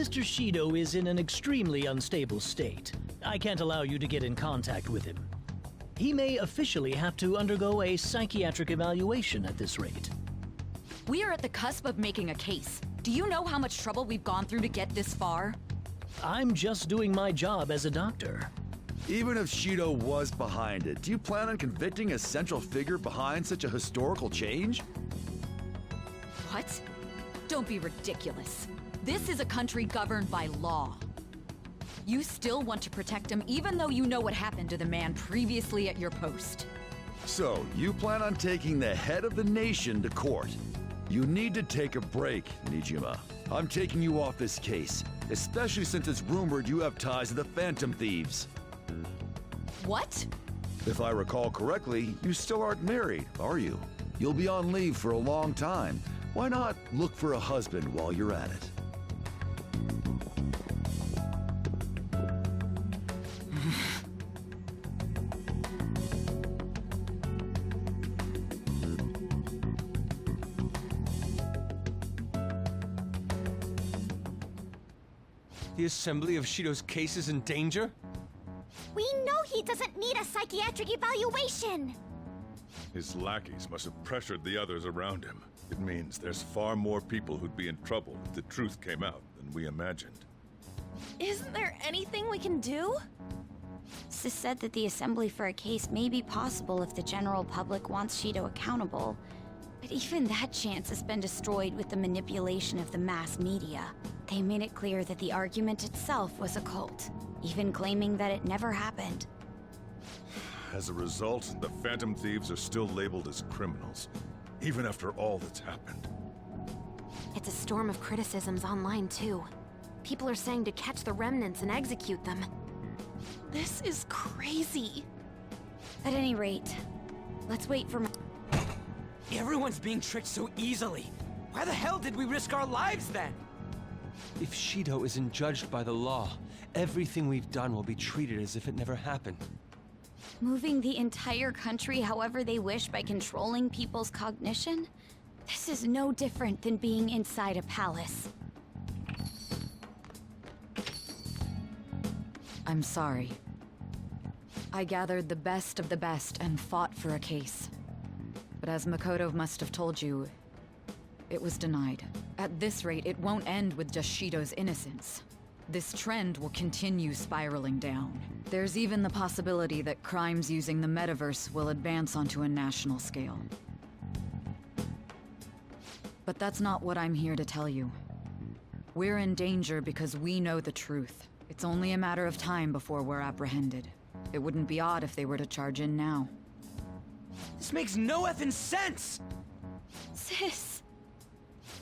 Mr. Shido is in an extremely unstable state. I can't allow you to get in contact with him. He may officially have to undergo a psychiatric evaluation at this rate. We are at the cusp of making a case. Do you know how much trouble we've gone through to get this far? I'm just doing my job as a doctor. Even if Shido was behind it, do you plan on convicting a central figure behind such a historical change? What? Don't be ridiculous. This is a country governed by law. You still want to protect him even though you know what happened to the man previously at your post. So, you plan on taking the head of the nation to court. You need to take a break, Nijima. I'm taking you off this case, especially since it's rumored you have ties to the Phantom Thieves. What? If I recall correctly, you still aren't married, are you? You'll be on leave for a long time. Why not look for a husband while you're at it? The assembly of Shido's case is in danger? We know he doesn't need a psychiatric evaluation! His lackeys must have pressured the others around him. It means there's far more people who'd be in trouble if the truth came out than we imagined. Isn't there anything we can do? Sis said that the assembly for a case may be possible if the general public wants Shido accountable. But even that chance has been destroyed with the manipulation of the mass media. They made it clear that the argument itself was a cult, even claiming that it never happened. As a result, the Phantom Thieves are still labeled as criminals, even after all that's happened. It's a storm of criticisms online, too. People are saying to catch the remnants and execute them. This is crazy. At any rate, let's wait for Everyone's being tricked so easily. Why the hell did we risk our lives then? If Shido isn't judged by the law, everything we've done will be treated as if it never happened. moving the entire country however they wish by controlling people's cognition? This is no different than being inside a palace. I'm sorry. I gathered the best of the best and fought for a case. But as Makoto must have told you, it was denied. At this rate, it won't end with just Shido's innocence. This trend will continue spiraling down. There's even the possibility that crimes using the metaverse will advance onto a national scale. But that's not what I'm here to tell you. We're in danger because we know the truth. It's only a matter of time before we're apprehended. It wouldn't be odd if they were to charge in now. This makes no effing sense! Sis!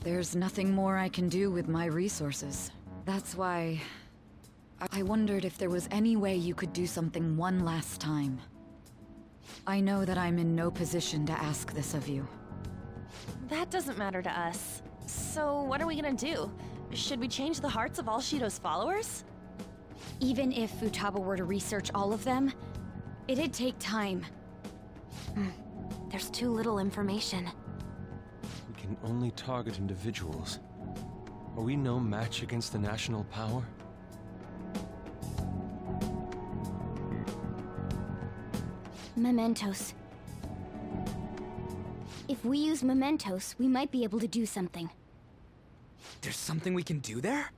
There's nothing more I can do with my resources. That's why I wondered if there was any way you could do something one last time. I know that I'm in no position to ask this of you. That doesn't matter to us. So what are we gonna do? Should we change the hearts of all Shido's followers? Even if Futaba were to research all of them, it'd take time. There's too little information. We can only target individuals. Are we no match against the national power? Mementos. If we use mementos, we might be able to do something. There's something we can do there?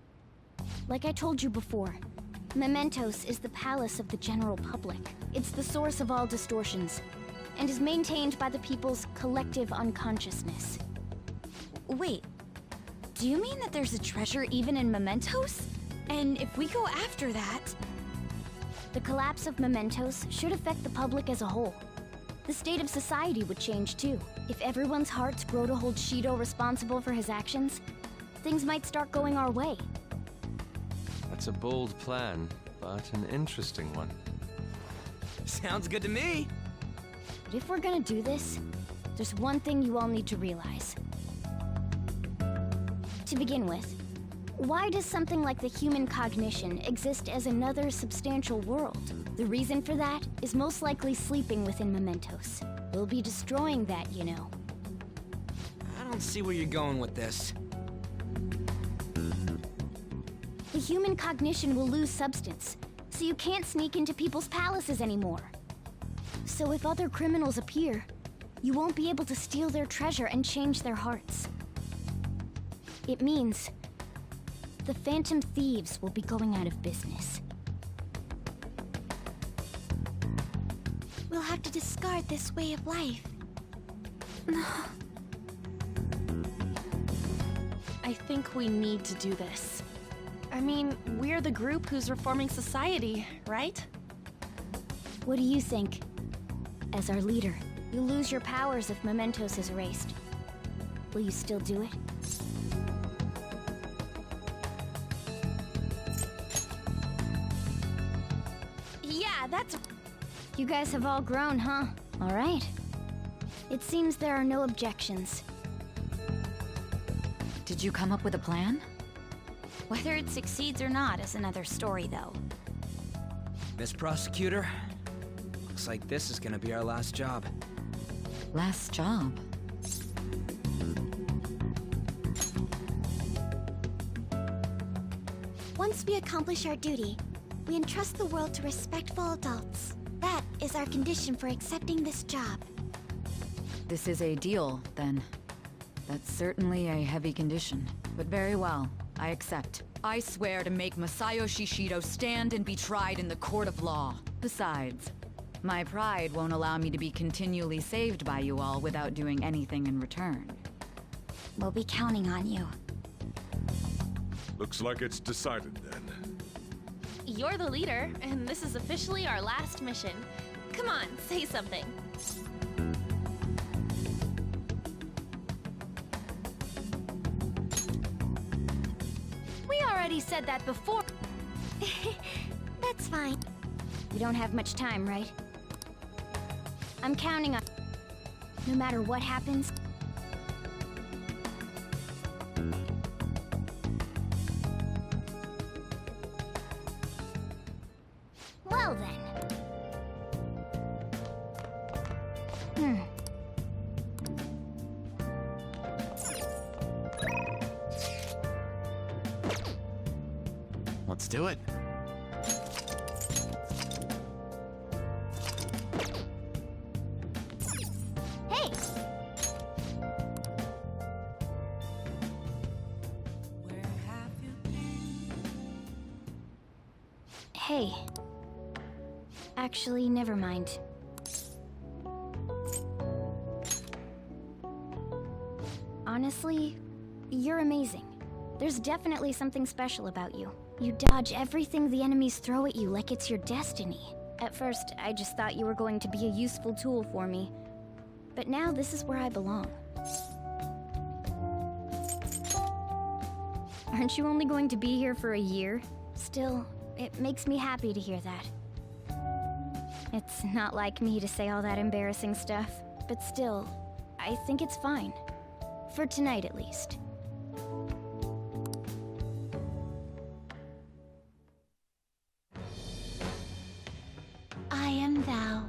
Like I told you before, mementos is the palace of the general public. It's the source of all distortions, and is maintained by the people's collective unconsciousness. Wait, do you mean that there's a treasure even in mementos? And if we go after that... The collapse of mementos should affect the public as a whole. The state of society would change too. If everyone's hearts grow to hold Shido responsible for his actions, things might start going our way. That's a bold plan, but an interesting one. Sounds good to me! But if we're gonna do this, there's one thing you all need to realize. To begin with, why does something like the human cognition exist as another substantial world? The reason for that is most likely sleeping within mementos. We'll be destroying that, you know. I don't see where you're going with this. the human cognition will lose substance, so you can't sneak into people's palaces anymore. So if other criminals appear, you won't be able to steal their treasure and change their hearts. It means the Phantom Thieves will be going out of business. We'll have to discard this way of life. I think we need to do this. I mean, we're the group who's reforming society, right? What do you think? As our leader, you lose your powers if Mementos is erased. Will you still do it? Yeah, that's... You guys have all grown, huh? All right. It seems there are no objections. Did you come up with a plan? Whether it succeeds or not is another story, though. Miss Prosecutor, looks like this is gonna be our last job. Last job. Once we accomplish our duty, we entrust the world to respectful adults. That is our condition for accepting this job. This is a deal, then. That's certainly a heavy condition. But very well, I accept. I swear to make Masayo Shishido stand and be tried in the court of law. Besides, my pride won't allow me to be continually saved by you all without doing anything in return. We'll be counting on you. Looks like it's decided then. You're the leader, and this is officially our last mission. Come on, say something. We already said that before. That's fine. We don't have much time, right? I'm counting on... No matter what happens... Well then. Let's do it. Hey! Hey. Actually, never mind. Honestly, you're amazing. There's definitely something special about you. You dodge everything the enemies throw at you like it's your destiny. At first, I just thought you were going to be a useful tool for me. But now this is where I belong. Aren't you only going to be here for a year? Still, it makes me happy to hear that. It's not like me to say all that embarrassing stuff, but still, I think it's fine. For tonight, at least. I am thou.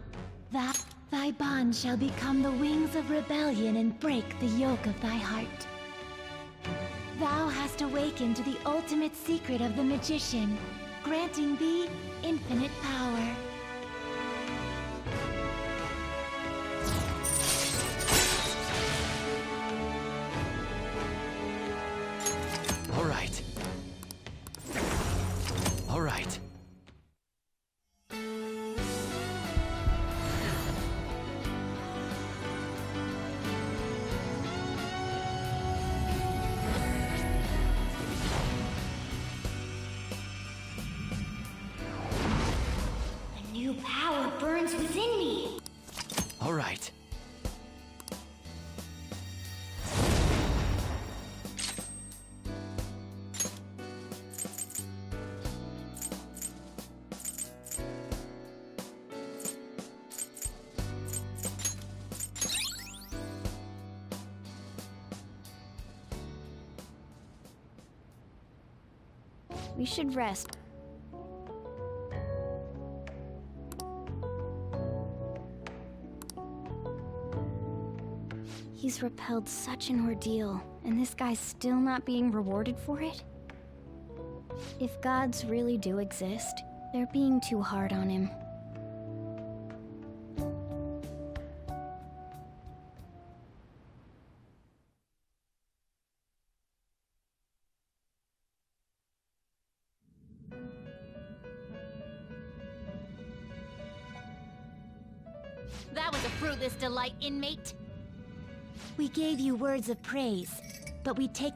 Thy bond shall become the wings of rebellion and break the yoke of thy heart. Thou hast awakened to the ultimate secret of the magician, granting thee infinite power. All right. All right. A new power burns within me. All right. We should rest. He's repelled such an ordeal, and this guy's still not being rewarded for it? If gods really do exist, they're being too hard on him. That was a fruitless delight, inmate. We gave you words of praise, but we take...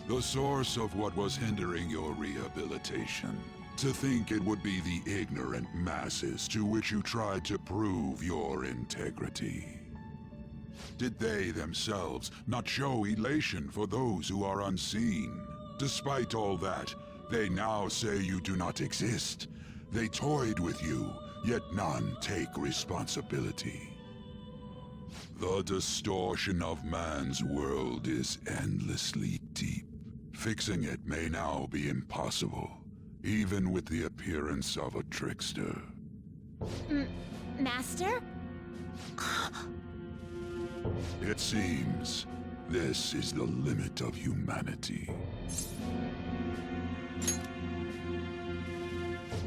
The source of what was hindering your rehabilitation. To think it would be the ignorant masses to which you tried to prove your integrity. Did they themselves not show elation for those who are unseen? Despite all that, they now say you do not exist. They toyed with you, yet none take responsibility. The distortion of man's world is endlessly deep. Fixing it may now be impossible, even with the appearance of a trickster. Master? It seems this is the limit of humanity.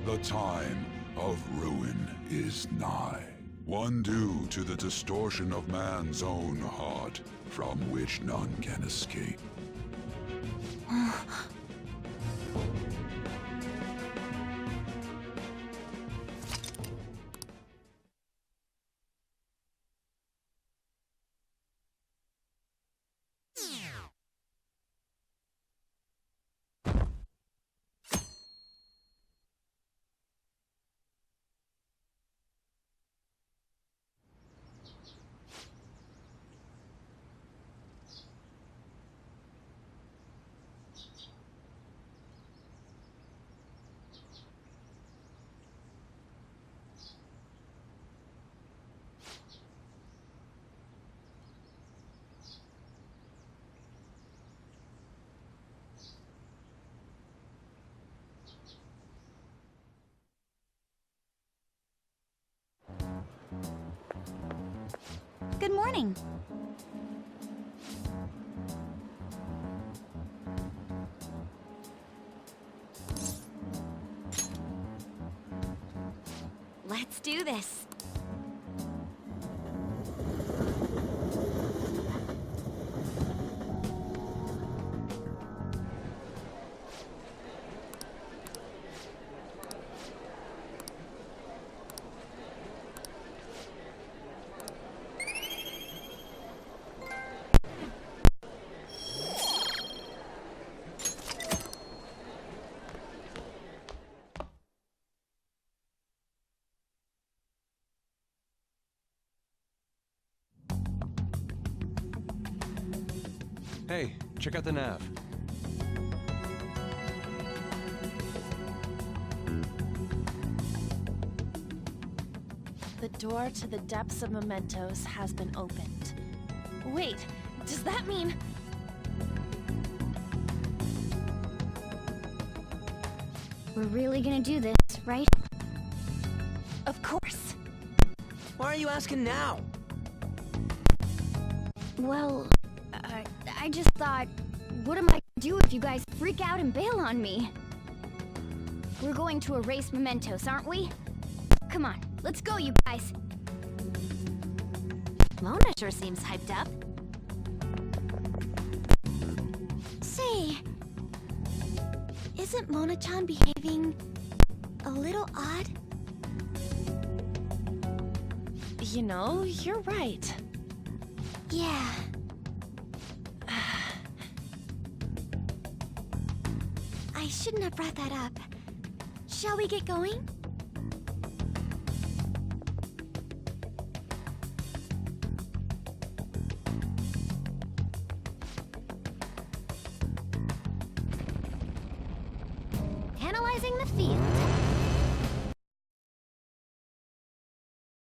The time of ruin is nigh. One due to the distortion of man's own heart, from which none can escape. Good morning. Let's do this. Hey, check out the nav. The door to the depths of mementos has been opened. Wait, does that mean... We're really gonna do this, right? Of course. Why are you asking now? Well, I just thought, what am I gonna do if you guys freak out and bail on me? We're going to erase mementos, aren't we? Come on, let's go, you guys. Mona sure seems hyped up. Say, isn't Mona-chan behaving a little odd? You know, you're right. Yeah. I shouldn't have brought that up. Shall we get going? Analyzing the field.